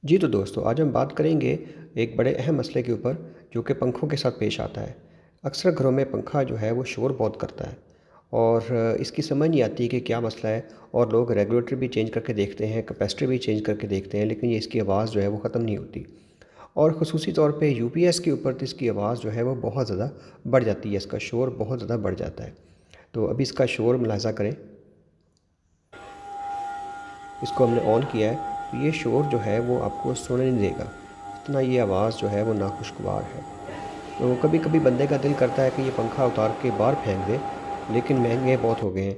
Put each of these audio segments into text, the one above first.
जी तो दोस्तों, आज हम बात करेंगे एक बड़े अहम मसले के ऊपर जो कि पंखों के साथ पेश आता है। अक्सर घरों में पंखा जो है वो शोर बहुत करता है और इसकी समझ नहीं आती कि क्या मसला है। और लोग रेगुलेटर भी चेंज करके देखते हैं, कैपेसिटर भी चेंज करके देखते हैं, लेकिन ये इसकी आवाज़ जो है वो ख़त्म नहीं होती। और ख़ुसूसी तौर पे यूपीएस के ऊपर तो इसकी आवाज़ जो है वो बहुत ज़्यादा बढ़ जाती है, इसका शोर बहुत ज़्यादा बढ़ जाता है। तो अभी इसका शोर मुलाहिज़ा करें, इसको हमने ऑन किया है तो ये शोर जो है वो आपको सुनाई नहीं देगा। इतना ये आवाज़ जो है वो नाखुशगवार है। तो कभी कभी बंदे का दिल करता है कि ये पंखा उतार के बाहर फेंक दे, लेकिन महंगे बहुत हो गए हैं।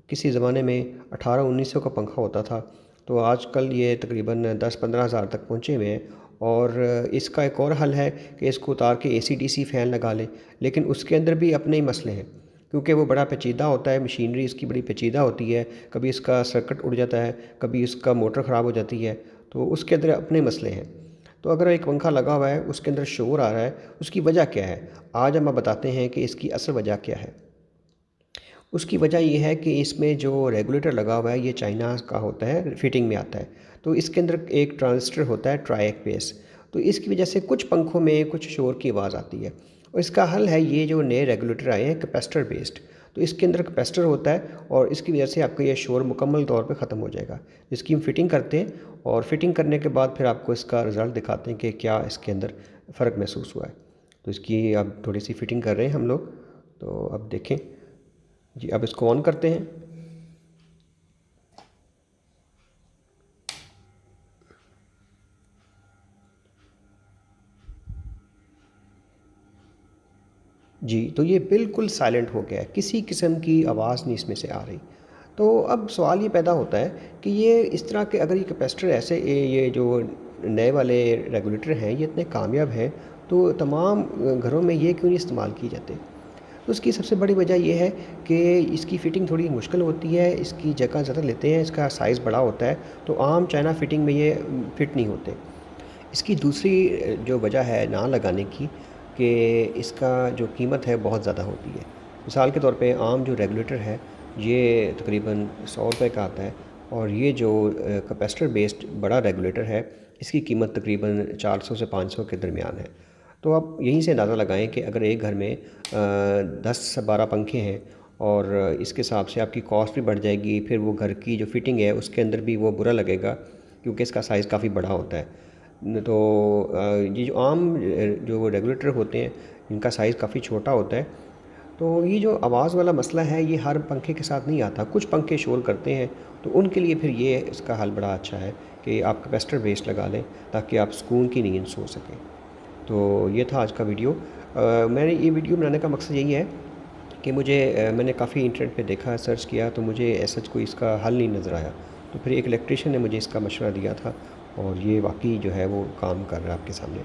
किसी ज़माने में 1800-1900 का पंखा होता था, तो आजकल ये तकरीबन 10-15 हज़ार तक पहुँचे हुए हैं। और इसका एक और हल है कि इसको उतार के एसी डीसी फ़ैन लगा लें, लेकिन उसके अंदर भी अपने ही मसले हैं, क्योंकि वो बड़ा पेचीदा होता है, मशीनरी इसकी बड़ी पेचीदा होती है। कभी इसका सर्किट उड़ जाता है, कभी इसका मोटर ख़राब हो जाती है, तो उसके अंदर अपने मसले हैं। तो अगर एक पंखा लगा हुआ है, उसके अंदर शोर आ रहा है, उसकी वजह क्या है? आज हम बताते हैं कि इसकी असल वजह क्या है। उसकी वजह ये है कि इसमें जो रेगुलेटर लगा हुआ है ये चाइना का होता है, फिटिंग में आता है। तो इसके अंदर एक ट्रांजिस्टर होता है ट्राइएक बेस। तो इसकी वजह से कुछ पंखों में कुछ शोर की आवाज़ आती है। और इसका हल है ये जो नए रेगुलेटर आए हैं कैपेसिटर बेस्ड। तो इसके अंदर कैपेसिटर होता है और इसकी वजह से आपका ये शोर मुकम्मल तौर पे ख़त्म हो जाएगा। इसकी हम फिटिंग करते हैं और फिटिंग करने के बाद फिर आपको इसका रिज़ल्ट दिखाते हैं कि क्या इसके अंदर फ़र्क महसूस हुआ है। तो इसकी अब थोड़ी सी फिटिंग कर रहे हैं हम लोग। तो अब देखें जी, अब इसको ऑन करते हैं। जी, तो ये बिल्कुल साइलेंट हो गया है, किसी किस्म की आवाज़ नहीं इसमें से आ रही। तो अब सवाल ये पैदा होता है कि ये इस तरह के अगर ये कैपेसिटर ऐसे ये जो नए वाले रेगुलेटर हैं ये इतने कामयाब हैं, तो तमाम घरों में ये क्यों नहीं इस्तेमाल किए जाते? तो उसकी सबसे बड़ी वजह ये है कि इसकी फ़िटिंग थोड़ी मुश्किल होती है, इसकी जगह ज़्यादा लेते हैं, इसका साइज़ बड़ा होता है, तो आम चाइना फ़िटिंग में ये फ़िट नहीं होते। इसकी दूसरी जो वजह है ना लगाने की, कि इसका जो कीमत है बहुत ज़्यादा होती है। मिसाल के तौर पे आम जो रेगुलेटर है ये तकरीबन 100 रुपए का आता है, और ये जो कैपेसिटर बेस्ड बड़ा रेगुलेटर है इसकी कीमत तकरीबन 400 से 500 के दरमियान है। तो आप यहीं से अंदाज़ा लगाएं कि अगर एक घर में 10 से 12 पंखे हैं और इसके हिसाब से आपकी कॉस्ट भी बढ़ जाएगी, फिर वो घर की जो फिटिंग है उसके अंदर भी वो बुरा लगेगा, क्योंकि इसका साइज़ काफ़ी बड़ा होता है। तो ये जो आम जो रेगुलेटर होते हैं इनका साइज़ काफ़ी छोटा होता है। तो ये जो आवाज़ वाला मसला है ये हर पंखे के साथ नहीं आता, कुछ पंखे शोर करते हैं, तो उनके लिए फिर ये इसका हल बड़ा अच्छा है कि आप कैपेसिटर बेस लगा लें ताकि आप सुकून की नींद सो सकें। तो ये था आज का वीडियो। मैंने ये वीडियो बनाने का मकसद यही है कि मुझे मैंने काफ़ी इंटरनेट पे देखा, सर्च किया, तो मुझे ऐसा कोई इसका हल नहीं नज़र आया। तो फिर एक इलेक्ट्रीशियन ने मुझे इसका मशवरा दिया था और ये वाक़ई जो है वो काम कर रहा है आपके सामने।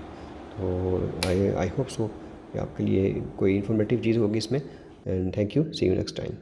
तो आई आई होप सो कि आपके लिए कोई इन्फॉर्मेटिव चीज़ होगी इसमें। And thank you, see you next time.